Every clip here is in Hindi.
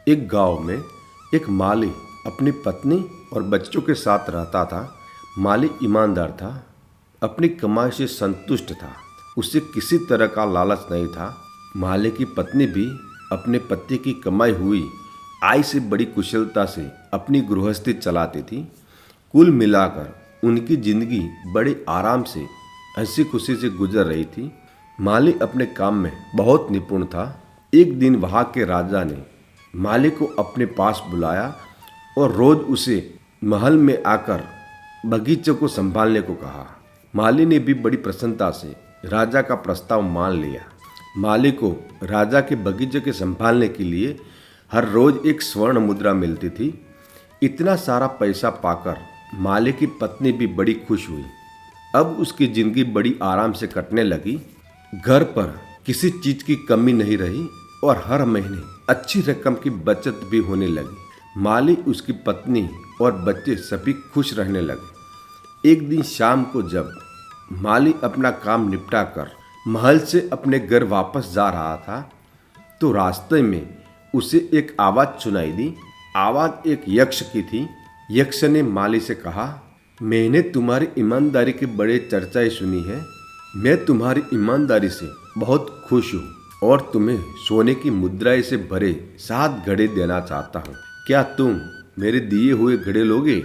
एक गांव में एक माली अपनी पत्नी और बच्चों के साथ रहता था। माली ईमानदार था, अपनी कमाई से संतुष्ट था, उसे किसी तरह का लालच नहीं था। माली की पत्नी भी अपने पति की कमाई हुई आय से बड़ी कुशलता से अपनी गृहस्थी चलाती थी। कुल मिलाकर उनकी जिंदगी बड़े आराम से हंसी खुशी से गुजर रही थी। माली अपने काम में बहुत निपुण था। एक दिन वहां के राजा ने माली को अपने पास बुलाया और रोज उसे महल में आकर बगीचे को संभालने को कहा। माली ने भी बड़ी प्रसन्नता से राजा का प्रस्ताव मान लिया। माली को राजा के बगीचे के संभालने के लिए हर रोज एक स्वर्ण मुद्रा मिलती थी। इतना सारा पैसा पाकर माली की पत्नी भी बड़ी खुश हुई। अब उसकी जिंदगी बड़ी आराम से कटने लगी। घर पर किसी चीज की कमी नहीं रही और हर महीने अच्छी रकम की बचत भी होने लगी। माली, उसकी पत्नी और बच्चे सभी खुश रहने लगे। एक दिन शाम को जब माली अपना काम निपटा कर महल से अपने घर वापस जा रहा था तो रास्ते में उसे एक आवाज सुनाई दी। आवाज एक यक्ष की थी। यक्ष ने माली से कहा, मैंने तुम्हारी ईमानदारी की बड़े चर्चाएं सुनी है। मैं तुम्हारी ईमानदारी से बहुत खुश हूँ और तुम्हें सोने की मुद्राएं से भरे 7 घड़े देना चाहता हूँ। क्या तुम मेरे दिए हुए घड़े लोगे?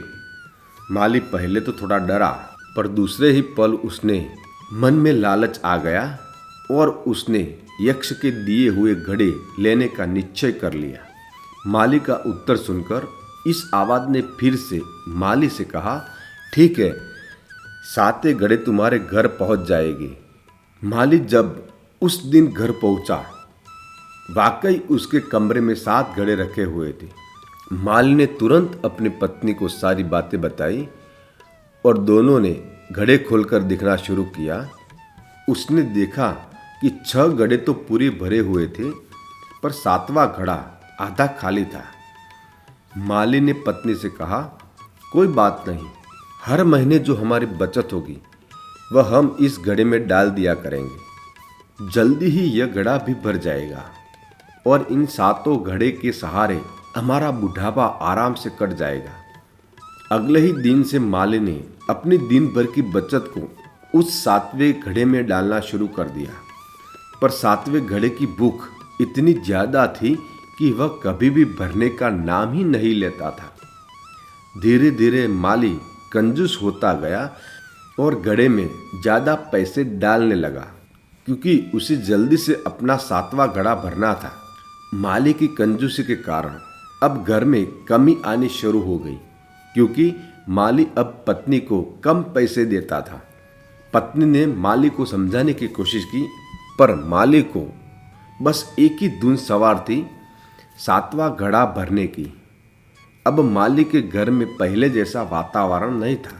माली पहले तो थोड़ा डरा, पर दूसरे ही पल उसने मन में लालच आ गया और उसने यक्ष के दिए हुए घड़े लेने का निश्चय कर लिया। माली का उत्तर सुनकर इस आवाज ने फिर से माली से कहा, ठीक है, 7 घड़े तुम्हारे घर पहुंच जाएगी। माली जब उस दिन घर पहुंचा, वाकई उसके कमरे में 7 घड़े रखे हुए थे। माली ने तुरंत अपनी पत्नी को सारी बातें बताई और दोनों ने घड़े खोलकर दिखना शुरू किया। उसने देखा कि 6 घड़े तो पूरे भरे हुए थे, पर 7वां घड़ा आधा खाली था। माली ने पत्नी से कहा, कोई बात नहीं, हर महीने जो हमारी बचत होगी वह हम इस घड़े में डाल दिया करेंगे। जल्दी ही यह घड़ा भी भर जाएगा और इन 7 घड़े के सहारे हमारा बुढ़ापा आराम से कट जाएगा। अगले ही दिन से माली ने अपनी दिन भर की बचत को उस 7वें घड़े में डालना शुरू कर दिया। पर 7वें घड़े की भूख इतनी ज्यादा थी कि वह कभी भी भरने का नाम ही नहीं लेता था। धीरे धीरे माली कंजूस होता गया और घड़े में ज्यादा पैसे डालने लगा, क्योंकि उसे जल्दी से अपना 7वां घड़ा भरना था। माली की कंजूसी के कारण अब घर में कमी आनी शुरू हो गई, क्योंकि माली अब पत्नी को कम पैसे देता था। पत्नी ने माली को समझाने की कोशिश की, पर माली को बस एक ही धुन सवार थी, 7वां घड़ा भरने की। अब माली के घर में पहले जैसा वातावरण नहीं था।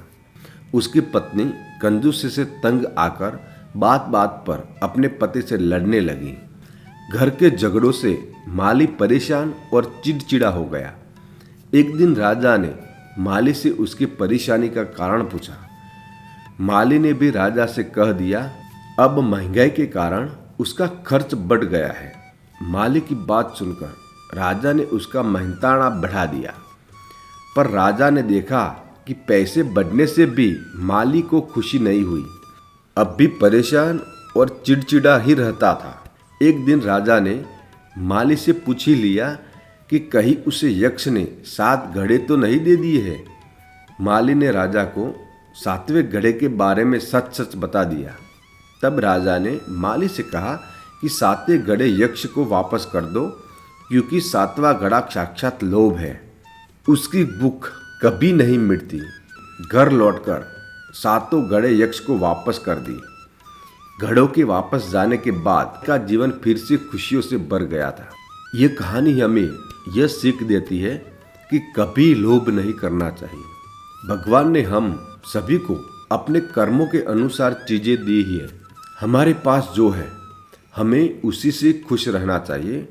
उसकी पत्नी कंजूसी से तंग आकर बात बात पर अपने पति से लड़ने लगी। घर के झगड़ों से माली परेशान और चिड़चिड़ा हो गया। एक दिन राजा ने माली से उसकी परेशानी का कारण पूछा। माली ने भी राजा से कह दिया, अब महंगाई के कारण उसका खर्च बढ़ गया है। माली की बात सुनकर राजा ने उसका मेहनताना बढ़ा दिया, पर राजा ने देखा कि पैसे बढ़ने से भी माली को खुशी नहीं हुई। अब भी परेशान और चिड़चिड़ा ही रहता था। एक दिन राजा ने माली से पूछ ही लिया कि कहीं उसे यक्ष ने 7 घड़े तो नहीं दे दिए हैं। माली ने राजा को 7वें घड़े के बारे में सच सच बता दिया। तब राजा ने माली से कहा कि 7वें घड़े यक्ष को वापस कर दो, क्योंकि 7वां घड़ा साक्षात लोभ है। उसकी भूख कभी नहीं मिटती। घर लौटकर 7 घड़े यक्ष को वापस कर दिए। घड़ों के वापस जाने के बाद का जीवन फिर से खुशियों से भर गया था। ये कहानी हमें यह सीख देती है कि कभी लोभ नहीं करना चाहिए। भगवान ने हम सभी को अपने कर्मों के अनुसार चीजें दी ही है। हमारे पास जो है हमें उसी से खुश रहना चाहिए।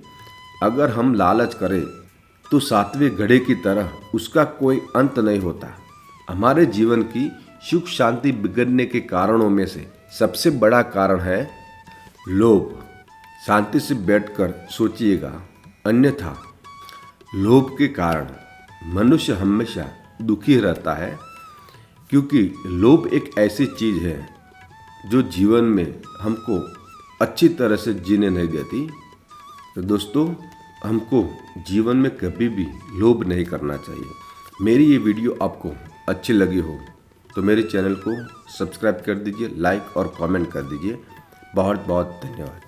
अगर हम लालच करें तो 7वें घड़े की तरह उसका कोई अंत नहीं होता। हमारे जीवन की सुख शांति बिगड़ने के कारणों में से सबसे बड़ा कारण है लोभ। शांति से बैठकर सोचिएगा, अन्यथा लोभ के कारण मनुष्य हमेशा दुखी रहता है, क्योंकि लोभ एक ऐसी चीज़ है जो जीवन में हमको अच्छी तरह से जीने नहीं देती। तो दोस्तों, हमको जीवन में कभी भी लोभ नहीं करना चाहिए। मेरी ये वीडियो आपको अच्छी लगी हो तो मेरे चैनल को सब्सक्राइब कर दीजिए, लाइक और कमेंट कर दीजिए। बहुत बहुत धन्यवाद।